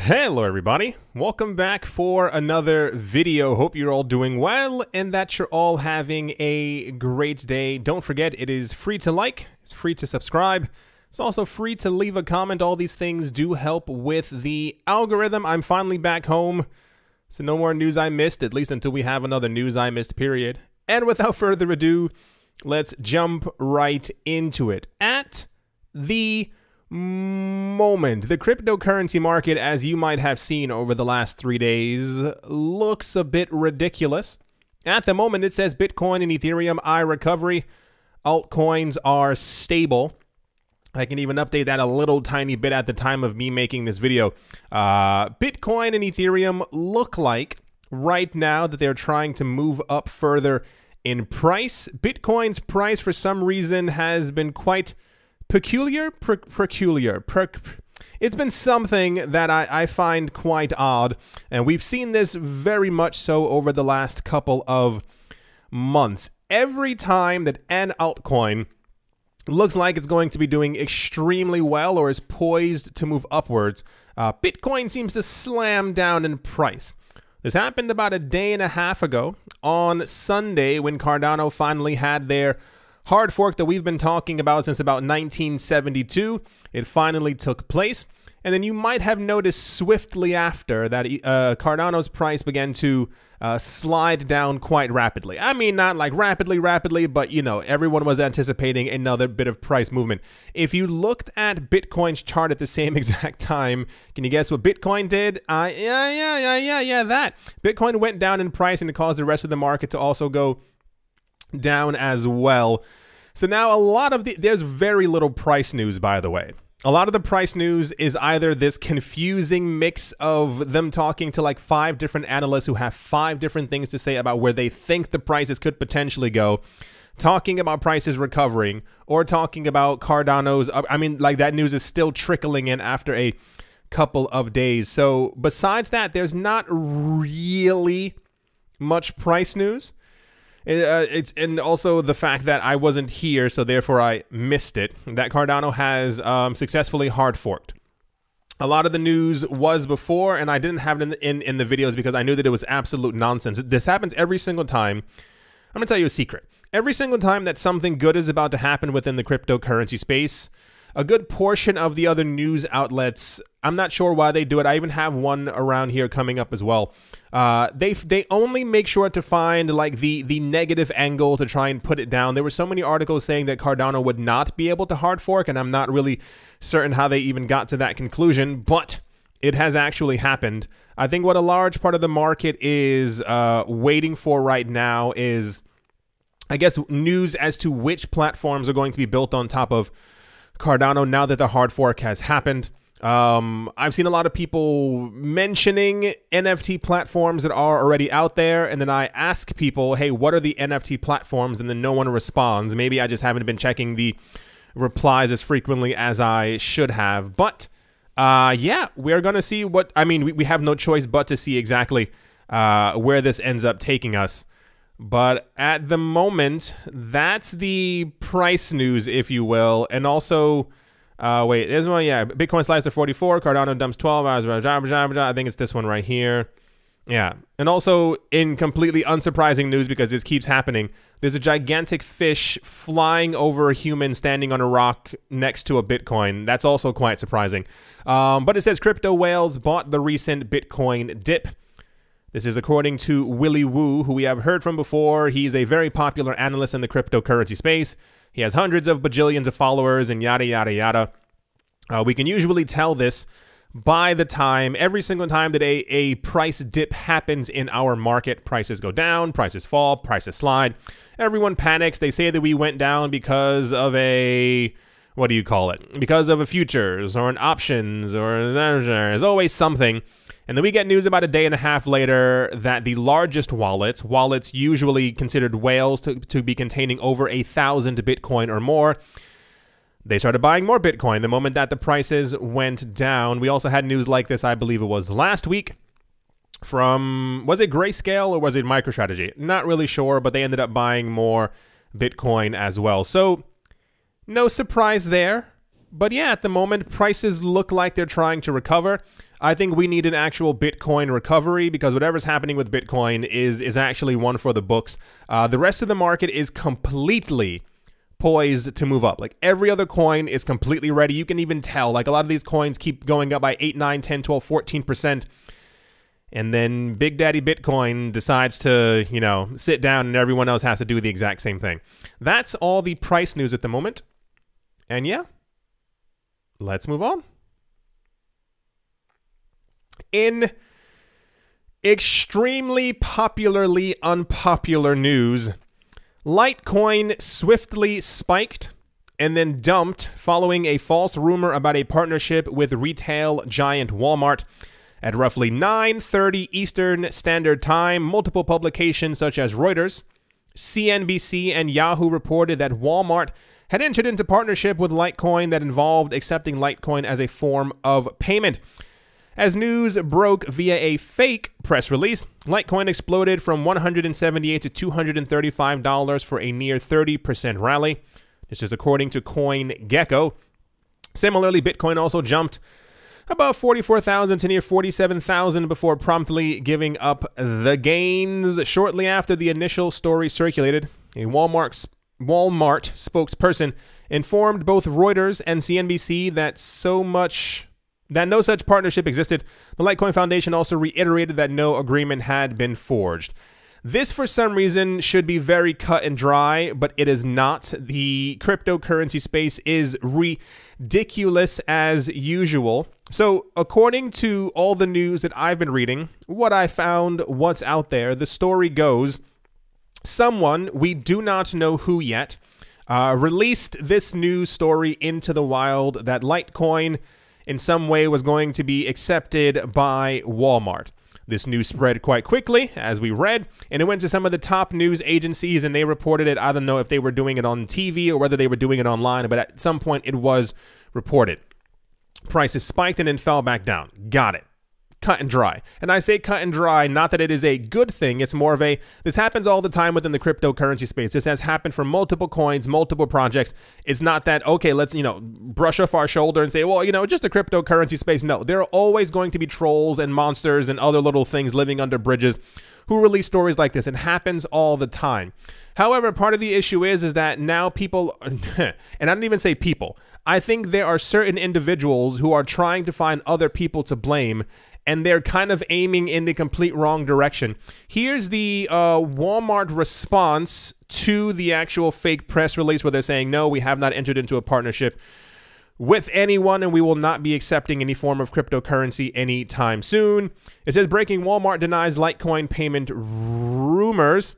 Hello everybody, welcome back for another video. Hope you're all doing well and that you're all having a great day. Don't forget, it is free to like, it's free to subscribe, it's also free to leave a comment. All these things do help with the algorithm. I'm finally back home, so no more news I missed, at least until we have another news I missed period. And without further ado, let's jump right into it. At the moment, the cryptocurrency market, as you might have seen over the last 3 days, looks a bit ridiculous. At the moment, it says Bitcoin and Ethereum recovery. Altcoins are stable. I can even update that a little tiny bit at the time of me making this video. Bitcoin and Ethereum look like right now that they're trying to move up further in price. Bitcoin's price for some reason has been quite peculiar. It's been something that I find quite odd, and we've seen this very much so over the last couple of months. Every time that an altcoin looks like it's going to be doing extremely well or is poised to move upwards, Bitcoin seems to slam down in price. This happened about a day and a half ago on Sunday when Cardano finally had their hard fork that we've been talking about since about 1972. It finally took place. And then you might have noticed swiftly after that Cardano's price began to slide down quite rapidly. I mean, not like rapidly, but you know, everyone was anticipating another bit of price movement. If you looked at Bitcoin's chart at the same exact time, can you guess what Bitcoin did? That. Bitcoin went down in price and it caused the rest of the market to also go down as well. So now there's very little price news, by the way. A lot of the price news is either this confusing mix of them talking to like 5 different analysts who have 5 different things to say about where they think the prices could potentially go, talking about prices recovering, or talking about Cardano's. I mean, like, that news is still trickling in after a couple of days. So besides that, there's not really much price news. And also the fact that I wasn't here, so therefore I missed it, that Cardano has successfully hard forked. A lot of the news was before, and I didn't have it in the videos because I knew that it was absolute nonsense. This happens every single time. I'm going to tell you a secret. Every single time that something good is about to happen within the cryptocurrency space, a good portion of the other news outlets, I'm not sure why they do it. I even have one around here coming up as well. They only make sure to find like the negative angle to try and put it down. There were so many articles saying that Cardano would not be able to hard fork, and I'm not really certain how they even got to that conclusion, but it has actually happened. I think what a large part of the market is waiting for right now is, I guess, news as to which platforms are going to be built on top of Cardano now that the hard fork has happened. I've seen a lot of people mentioning NFT platforms that are already out there, and then I ask people, hey, what are the NFT platforms? And then no one responds. Maybe I just haven't been checking the replies as frequently as I should have. But yeah, we're going to see what, I mean, we have no choice but to see exactly where this ends up taking us. But at the moment, that's the price news, if you will. And also, wait, there's one, yeah, Bitcoin slides to 44, Cardano dumps 12 hours, I think it's this one right here. Yeah, and also in completely unsurprising news, because this keeps happening, there's a gigantic fish flying over a human standing on a rock next to a Bitcoin. That's also quite surprising. But it says crypto whales bought the recent Bitcoin dip. This is according to Willy Woo, who we have heard from before. He's a very popular analyst in the cryptocurrency space. He has hundreds of bajillions of followers and yada, yada, yada. We can usually tell this by the time, every single time that a price dip happens in our market. Prices go down, prices fall, prices slide. Everyone panics. They say that we went down because of a, what do you call it? Because of a futures or an options, or there's always something. And then we get news about a day and a half later that the largest wallets usually considered whales to be containing over 1,000 Bitcoin or more, they started buying more Bitcoin the moment that the prices went down. We also had news like this, I believe it was last week, from, was it Grayscale or was it MicroStrategy? Not really sure, but they ended up buying more Bitcoin as well. So no surprise there. But yeah, at the moment, prices look like they're trying to recover. I think we need an actual Bitcoin recovery because whatever's happening with Bitcoin is actually one for the books. The rest of the market is completely poised to move up. Like every other coin is completely ready. You can even tell, like a lot of these coins keep going up by 8, 9, 10, 12, 14%. And then Big Daddy Bitcoin decides to, you know, sit down and everyone else has to do the exact same thing. That's all the price news at the moment. And yeah, let's move on. In extremely popularly unpopular news, Litecoin swiftly spiked and then dumped following a false rumor about a partnership with retail giant Walmart. At roughly 9:30 Eastern Standard Time, multiple publications such as Reuters, CNBC, and Yahoo reported that Walmart had entered into partnership with Litecoin that involved accepting Litecoin as a form of payment. As news broke via a fake press release, Litecoin exploded from $178 to $235 for a near 30% rally. This is according to CoinGecko. Similarly, Bitcoin also jumped about 44,000 to near 47,000 before promptly giving up the gains. Shortly after the initial story circulated, a Walmart spokesperson informed both Reuters and CNBC that no such partnership existed. The Litecoin Foundation also reiterated that no agreement had been forged. This, for some reason, should be very cut and dry, but it is not. The cryptocurrency space is ridiculous as usual. So, according to all the news that I've been reading, what I found, what's out there, the story goes, someone, we do not know who yet, released this news story into the wild that Litecoin in some way was going to be accepted by Walmart. This news spread quite quickly, as we read, and it went to some of the top news agencies, and they reported it. I don't know if they were doing it on TV or whether they were doing it online, but at some point it was reported. Prices spiked and then fell back down. Got it. Cut and dry. And I say cut and dry, not that it is a good thing. It's more of a, this happens all the time within the cryptocurrency space. This has happened for multiple coins, multiple projects. It's not that, okay, let's, brush off our shoulder and say, well, just a cryptocurrency space. No, there are always going to be trolls and monsters and other little things living under bridges who release stories like this. It happens all the time. However, part of the issue is that now people, and I don't even say people, I think there are certain individuals who are trying to find other people to blame, and they're kind of aiming in the complete wrong direction. Here's the Walmart response to the actual fake press release where they're saying, no, we have not entered into a partnership with anyone, and we will not be accepting any form of cryptocurrency anytime soon. It says, breaking, Walmart denies Litecoin payment rumors.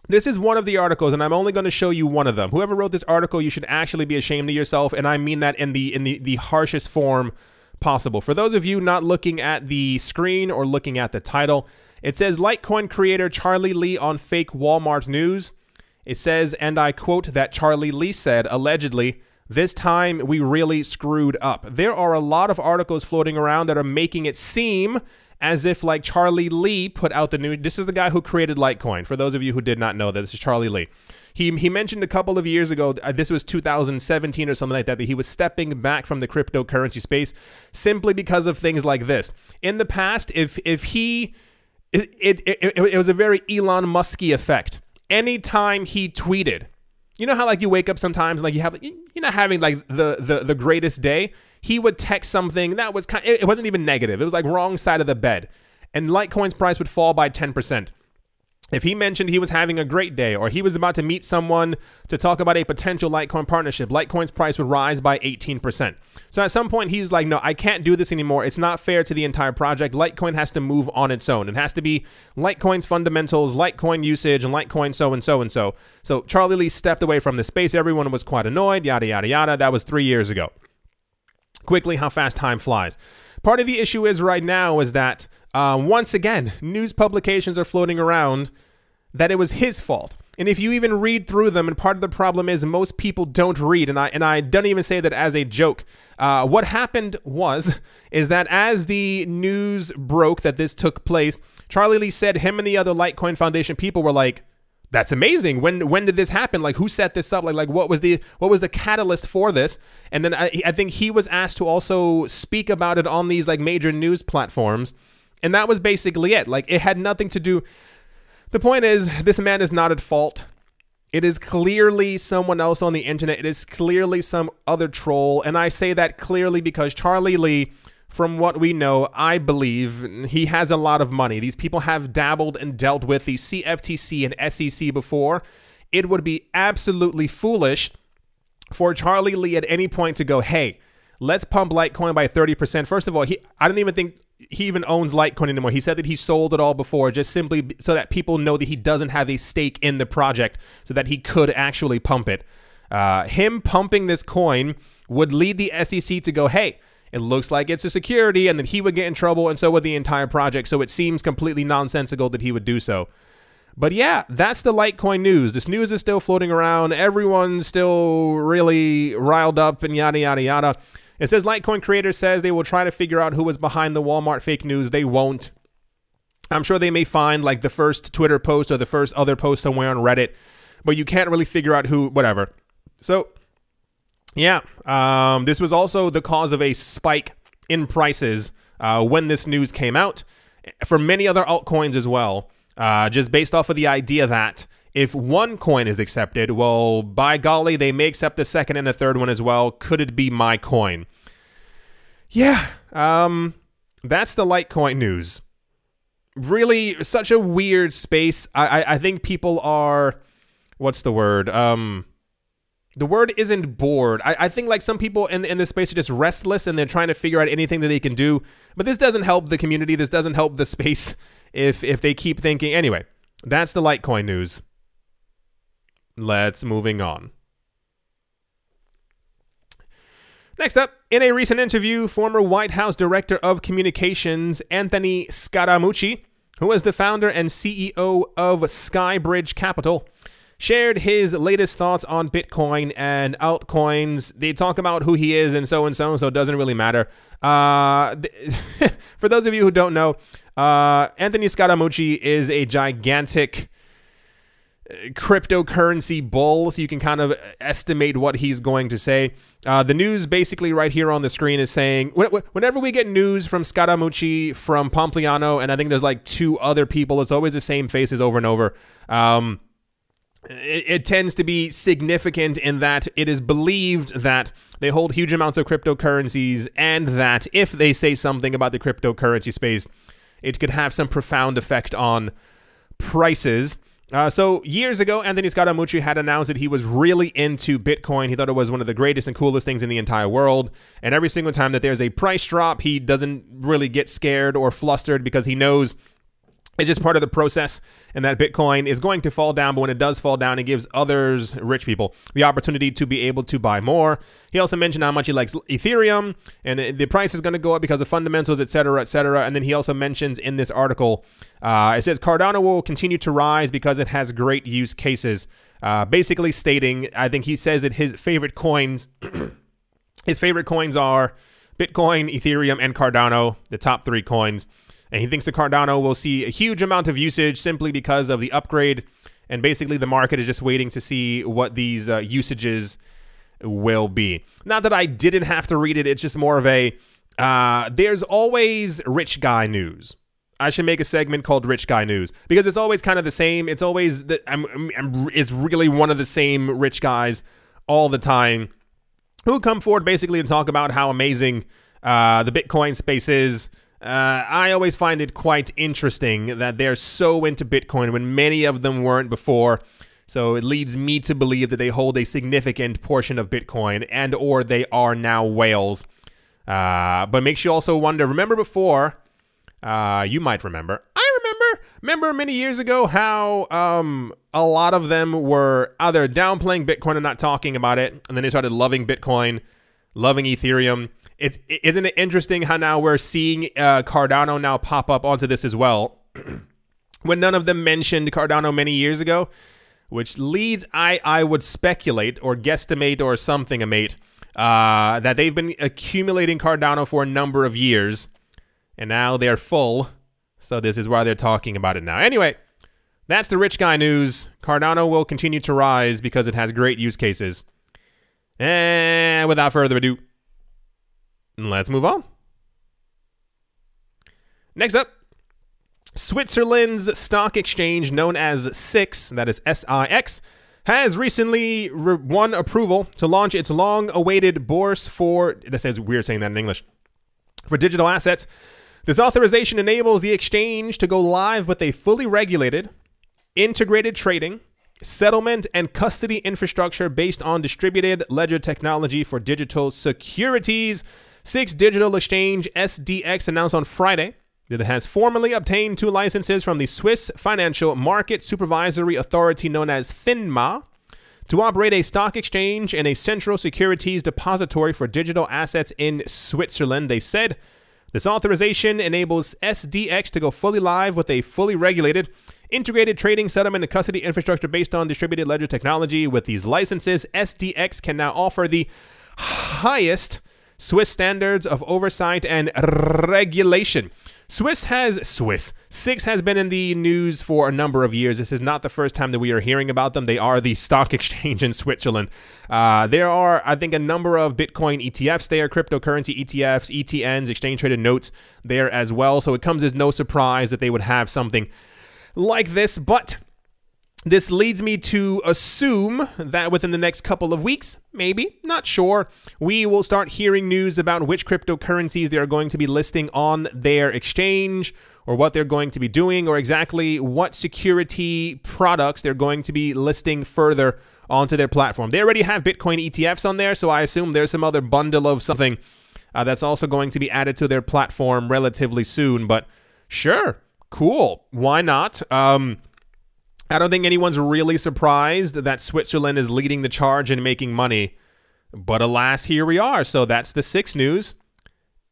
This is one of the articles, and I'm only going to show you one of them. Whoever wrote this article, you should actually be ashamed of yourself, and I mean that in the harshest form possible. For those of you not looking at the screen or looking at the title, it says Litecoin creator Charlie Lee on fake Walmart news. It says, and I quote, that Charlie Lee said, allegedly, this time we really screwed up. There are a lot of articles floating around that are making it seem as if like Charlie Lee put out the news. This is the guy who created Litecoin. For those of you who did not know that, this is Charlie Lee. He mentioned a couple of years ago, this was 2017 or something like that he was stepping back from the cryptocurrency space simply because of things like this. In the past, it was a very Elon Musk-y effect. Anytime he tweeted, you know how like you wake up sometimes like you're not having like the greatest day. He would text something that was it wasn't even negative. It was like wrong side of the bed, and Litecoin's price would fall by 10%. If he mentioned he was having a great day or he was about to meet someone to talk about a potential Litecoin partnership, Litecoin's price would rise by 18%. So at some point, he's like, no, I can't do this anymore. It's not fair to the entire project. Litecoin has to move on its own. It has to be Litecoin's fundamentals, Litecoin usage, and Litecoin so and so and so. So Charlie Lee stepped away from the space. Everyone was quite annoyed, yada, yada, yada. That was 3 years ago. Quickly, how fast time flies. Part of the issue is right now is that once again, news publications are floating around that it was his fault. And if you even read through them, and part of the problem is most people don't read, and I don't even say that as a joke. What happened is that as the news broke that this took place, Charlie Lee said him and the other Litecoin Foundation people were like, that's amazing. When did this happen? Like, who set this up? Like what was the catalyst for this? And then I think he was asked to also speak about it on these like major news platforms, and that was basically it. Like, it had nothing to do. The point is, this man is not at fault. It is clearly someone else on the internet. It is clearly some other troll, and I say that clearly because Charlie Lee, from what we know, I believe he has a lot of money. These people have dabbled and dealt with the CFTC and SEC before. It would be absolutely foolish for Charlie Lee at any point to go, hey, let's pump Litecoin by 30%. First of all, I don't even think he even owns Litecoin anymore. He said that he sold it all before, just simply so that people know that he doesn't have a stake in the project, so that he could actually pump it. Him pumping this coin would lead the SEC to go, hey, it looks like it's a security, and then he would get in trouble, and so would the entire project. So it seems completely nonsensical that he would do so. But yeah, that's the Litecoin news. This news is still floating around. Everyone's still really riled up and yada, yada, yada. It says Litecoin creator says they will try to figure out who was behind the Walmart fake news. They won't. I'm sure they may find like the first Twitter post or the first other post somewhere on Reddit, but you can't really figure out who, whatever. So yeah, this was also the cause of a spike in prices when this news came out for many other altcoins as well, just based off of the idea that if one coin is accepted, well, by golly, they may accept the second and a third one as well. Could it be my coin? Yeah, that's the Litecoin news. Really, such a weird space. I think people are, what's the word? The word isn't bored. I think like some people in this space are just restless and they're trying to figure out anything that they can do. But this doesn't help the community. This doesn't help the space if they keep thinking. Anyway, that's the Litecoin news. Let's moving on. Next up, in a recent interview, former White House Director of Communications Anthony Scaramucci, who is the founder and CEO of Skybridge Capital, shared his latest thoughts on Bitcoin and altcoins. They talk about who he is and so it doesn't really matter. For those of you who don't know, Anthony Scaramucci is a gigantic cryptocurrency bull, so you can kind of estimate what he's going to say. The news basically right here on the screen is saying, whenever we get news from Scaramucci, from Pompliano, and I think there's like two other people, it's always the same faces over and over. It tends to be significant in that it is believed that they hold huge amounts of cryptocurrencies, and that if they say something about the cryptocurrency space, it could have some profound effect on prices. So years ago, Anthony Scaramucci had announced that he was really into Bitcoin. He thought it was one of the greatest and coolest things in the entire world. And every single time that there's a price drop, he doesn't really get scared or flustered because he knows it's just part of the process, and that Bitcoin is going to fall down, but when it does fall down, it gives others, rich people, the opportunity to be able to buy more. He also mentioned how much he likes Ethereum, and the price is going to go up because of fundamentals, etc., etc. And then he also mentions in this article, it says Cardano will continue to rise because it has great use cases. Basically stating, I think he says that his favorite coins, his favorite coins are Bitcoin, Ethereum, and Cardano, the top three coins. And he thinks the Cardano will see a huge amount of usage simply because of the upgrade. And basically the market is just waiting to see what these usages will be. Not that I didn't have to read it. It's just more of a, there's always rich guy news. I should make a segment called Rich Guy News because it's always kind of the same. It's always, it's really one of the same rich guys all the time who come forward basically and talk about how amazing the Bitcoin space is. I always find it quite interesting that they're so into Bitcoin when many of them weren't before. So it leads me to believe that they hold a significant portion of Bitcoin and or they are now whales. But makes you also wonder, remember before, you might remember, remember many years ago how a lot of them were either downplaying Bitcoin and not talking about it, and then they started loving Bitcoin, loving Ethereum. Isn't it interesting how now we're seeing Cardano now pop up onto this as well, when none of them mentioned Cardano many years ago, which leads, I would speculate or guesstimate or something-amate, that they've been accumulating Cardano for a number of years, and now they're full, so this is why they're talking about it now. Anyway, That's the rich guy news. Cardano will continue to rise because it has great use cases. And without further ado, let's move on. Next up, Switzerland's stock exchange known as SIX, that is SIX, has recently won approval to launch its long-awaited bourse for, this is weird saying that in English, for digital assets. This authorization enables the exchange to go live with a fully regulated, integrated trading, settlement, and custody infrastructure based on distributed ledger technology for digital securities. SIX Digital Exchange SDX announced on Friday that it has formally obtained 2 licenses from the Swiss Financial Market Supervisory Authority known as FINMA to operate a stock exchange and a central securities depository for digital assets in Switzerland. They said this authorization enables SDX to go fully live with a fully regulated, integrated trading, settlement, and custody infrastructure based on distributed ledger technology. With these licenses, SDX can now offer the highest Swiss standards of oversight and regulation. SIX has been in the news for a number of years. This is not the first time that we are hearing about them. They are the stock exchange in Switzerland. There are, I think, a number of Bitcoin ETFs there, cryptocurrency ETFs, ETNs, exchange-traded notes there as well. So it comes as no surprise that they would have something like this, but this leads me to assume that within the next couple of weeks, maybe, not sure, we will start hearing news about which cryptocurrencies they are going to be listing on their exchange, or what they're going to be doing, or exactly what security products they're going to be listing further onto their platform. They already have Bitcoin ETFs on there, so I assume there's some other bundle of something that's also going to be added to their platform relatively soon, but sure, cool, why not? I don't think anyone's really surprised that Switzerland is leading the charge in making money. But alas, here we are. So that's the SIX news.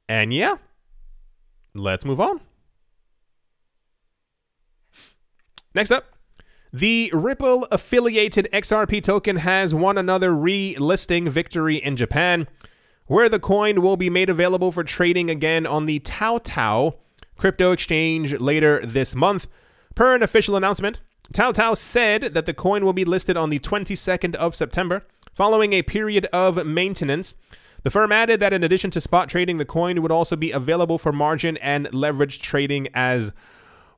And yeah, let's move on. Next up, the Ripple affiliated XRP token has won another relisting victory in Japan, where the coin will be made available for trading again on the Taotao crypto exchange later this month. Per an official announcement, Taotao said that the coin will be listed on the 22nd of September, following a period of maintenance. The firm added that in addition to spot trading, the coin would also be available for margin and leverage trading as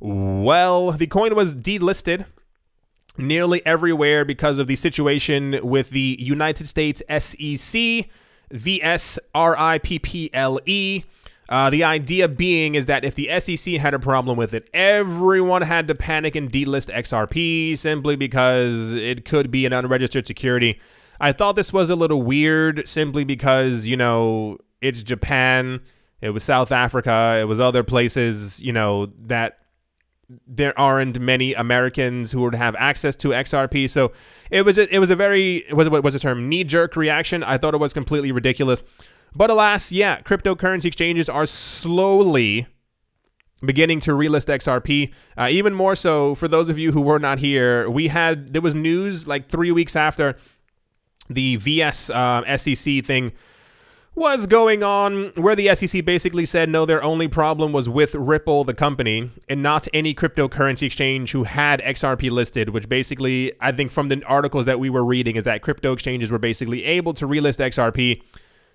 well. The coin was delisted nearly everywhere because of the situation with the United States SEC, VSRIPPLE. The idea being is that if the SEC had a problem with it, everyone had to panic and delist XRP simply because it could be an unregistered security. I thought this was a little weird simply because, you know, it's Japan, it was South Africa, it was other places, you know, that there aren't many Americans who would have access to XRP. So it was a very, what was the term, knee-jerk reaction. I thought it was completely ridiculous. But alas, yeah, cryptocurrency exchanges are slowly beginning to relist XRP. Even more so, for those of you who were not here, there was news like 3 weeks after the SEC thing was going on, where the SEC basically said, no, their only problem was with Ripple, the company, and not any cryptocurrency exchange who had XRP listed, which basically, I think from the articles that we were reading, is that crypto exchanges were basically able to relist XRP,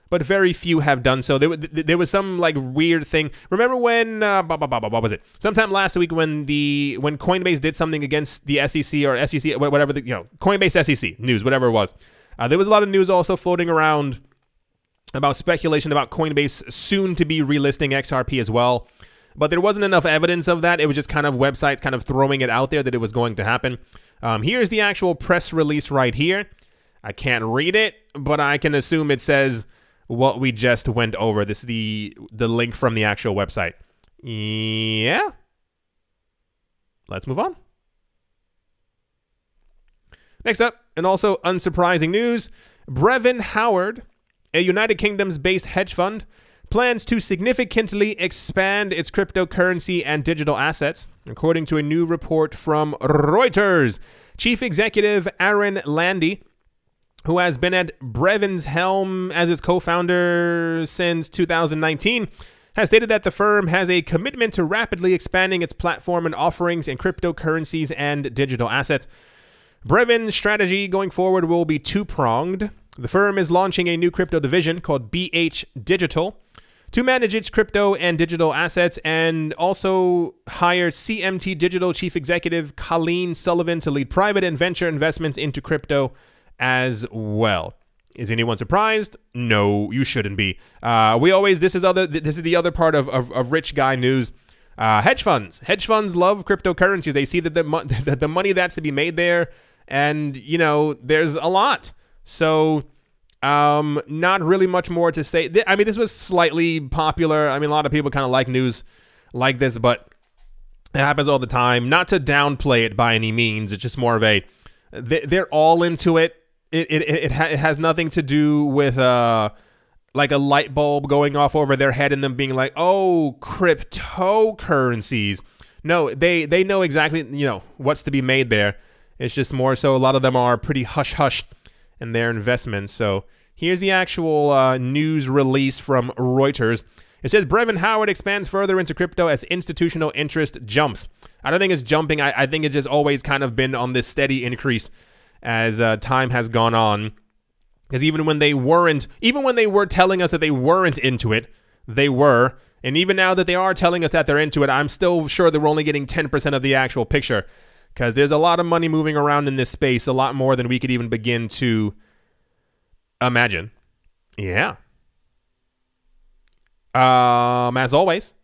but very few have done so. There was some like weird thing. Remember when what was it? Sometime last week when Coinbase did something against the SEC or SEC, whatever the, Coinbase SEC news, whatever it was. There was a lot of news also floating around about speculation about Coinbase soon to be relisting XRP as well. But there wasn't enough evidence of that. It was just kind of websites kind of throwing it out there that it was going to happen. Here's the actual press release right here. I can't read it, but I can assume it says what we just went over. This is the link from the actual website. Yeah. Let's move on. Next up, and also unsurprising news, Brevan Howard, a United Kingdoms-based hedge fund, plans to significantly expand its cryptocurrency and digital assets, according to a new report from Reuters. Chief Executive Aaron Landy, who has been at Brevan's helm as its co-founder since 2019, has stated that the firm has a commitment to rapidly expanding its platform and offerings in cryptocurrencies and digital assets. Brevin's strategy going forward will be two-pronged. The firm is launching a new crypto division called BH Digital to manage its crypto and digital assets, and also hired CMT Digital Chief Executive Colleen Sullivan to lead private and venture investments into crypto as well. Is anyone surprised? No, you shouldn't be. This is the other part of rich guy news. Hedge funds love cryptocurrencies. They see that the money that's to be made there, and you know, there's a lot. So not really much more to say. I mean, this was slightly popular. I mean, a lot of people kind of like news like this, but it happens all the time. Not to downplay it by any means. It's just more of a, they're all into it. It has nothing to do with like a light bulb going off over their head and them being like, oh, cryptocurrencies. No, they know exactly, you know, what's to be made there. It's just more so a lot of them are pretty hush-hush in their investments. So here's the actual news release from Reuters. It says, Brevin Howard expands further into crypto as institutional interest jumps. I don't think it's jumping. I think it's just always kind of been on this steady increase as time has gone on. Because even when they were telling us that they weren't into it, they were. And even now that they are telling us that they're into it, I'm still sure that we're only getting 10% of the actual picture. Because there's a lot of money moving around in this space, a lot more than we could even begin to imagine. Yeah. As always,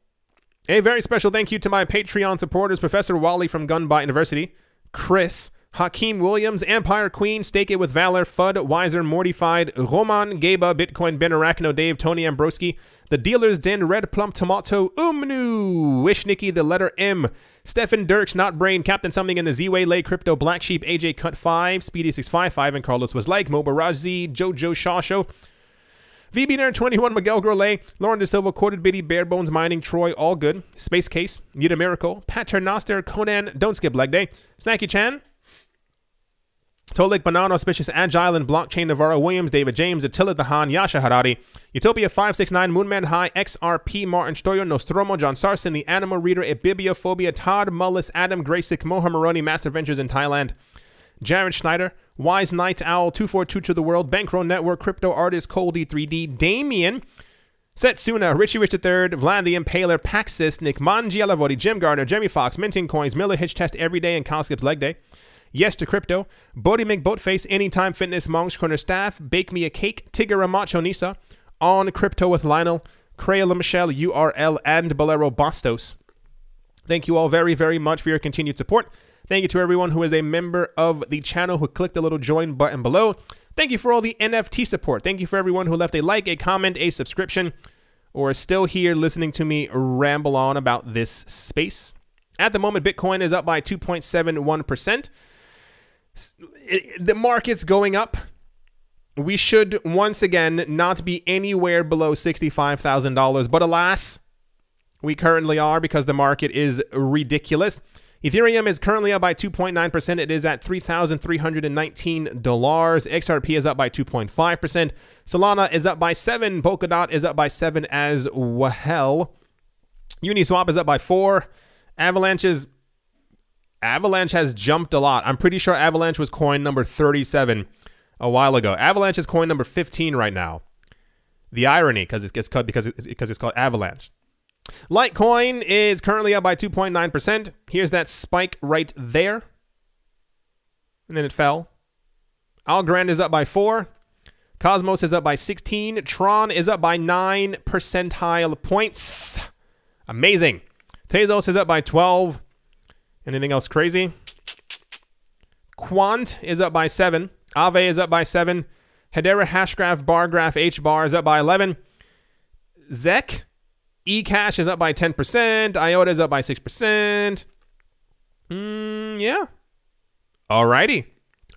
a very special thank you to my Patreon supporters, Professor Wally from Gunbot University, Chris, Hakeem Williams, Empire Queen, Stake It With Valor, Fudd, Wiser, Mortified, Roman, Gaba, Bitcoin, Ben Arachno, Dave, Tony Ambroski, The Dealer's Den, Red Plump Tomato, Umnu, Wishnicki, The Letter M, Stefan Dirks, Not Brain, Captain Something in the Z-Way, Lay Crypto, Black Sheep, AJ Cut 5, Speedy655, and Carlos Was Like, Mobaraj Z, Jojo Shaw Show, VB Nerd 21, Miguel Grollet, Lauren De Silva, Quoted Biddy, Bare Bones Mining, Troy, All Good, Space Case, Need a Miracle, Paternoster, Conan, Don't Skip Leg Day, Snacky Chan, Tolik Banana, Auspicious Agile, and Blockchain Navarro Williams, David James, Attila Dahan, Yasha Harari, Utopia 569, Moonman High, XRP, Martin Stoyo, Nostromo, John Sarson, The Animal Reader, Ebibiophobia, Todd Mullis, Adam Graysick, Moha Maroni, Master Ventures in Thailand, Jared Schneider, Wise Night Owl, 242 to the World, Bankroll Network, Crypto Artist, Cole D3D, Damien, Setsuna, Richie Rich III, Vlad the Impaler, Paxis, Nick Mangialavodi, Jim Gardner, Jemmy Fox, Minting Coins, Miller Hitch Test Every Day, and Kyle Skips Leg Day. Yes to Crypto, Bodie McBoatface, Anytime Fitness, Monks Corner Staff, Bake Me a Cake, Tigger Macho Nisa, On Crypto with Lionel, Crayola Michelle, URL, and Bolero Bastos. Thank you all very, very much for your continued support. Thank you to everyone who is a member of the channel who clicked the little join button below. Thank you for all the NFT support. Thank you for everyone who left a like, a comment, a subscription, or is still here listening to me ramble on about this space. At the moment, Bitcoin is up by 2.71%. The market's going up. We should once again not be anywhere below $65,000, but alas, we currently are because the market is ridiculous. Ethereum is currently up by 2.9%. It is at $3,319. XRP is up by 2.5%. Solana is up by 7%. Polkadot is up by 7% as well. Uniswap is up by 4%. Avalanche has jumped a lot. I'm pretty sure Avalanche was coin number 37 a while ago. Avalanche is coin number 15 right now. The irony, because it's called Avalanche. Litecoin is currently up by 2.9%. Here's that spike right there. And then it fell. Algorand is up by 4%. Cosmos is up by 16%. Tron is up by 9 percentile points. Amazing. Tezos is up by 12%. Anything else crazy? Quant is up by 7%. Aave is up by 7%. Hedera Hashgraph Bargraph HBAR is up by 11%. Zek eCash is up by 10%. IOTA is up by 6%. Yeah. Alrighty.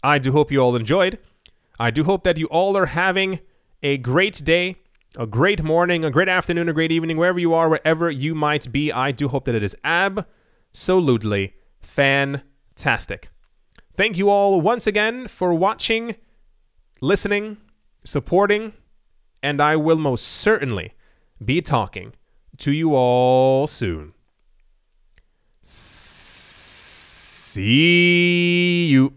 I do hope you all enjoyed. I do hope that you all are having a great day, a great morning, a great afternoon, a great evening, wherever you are, wherever you might be. I do hope that it is absolutely fantastic. Thank you all once again for watching, listening, supporting, and I will most certainly be talking to you all soon. See you.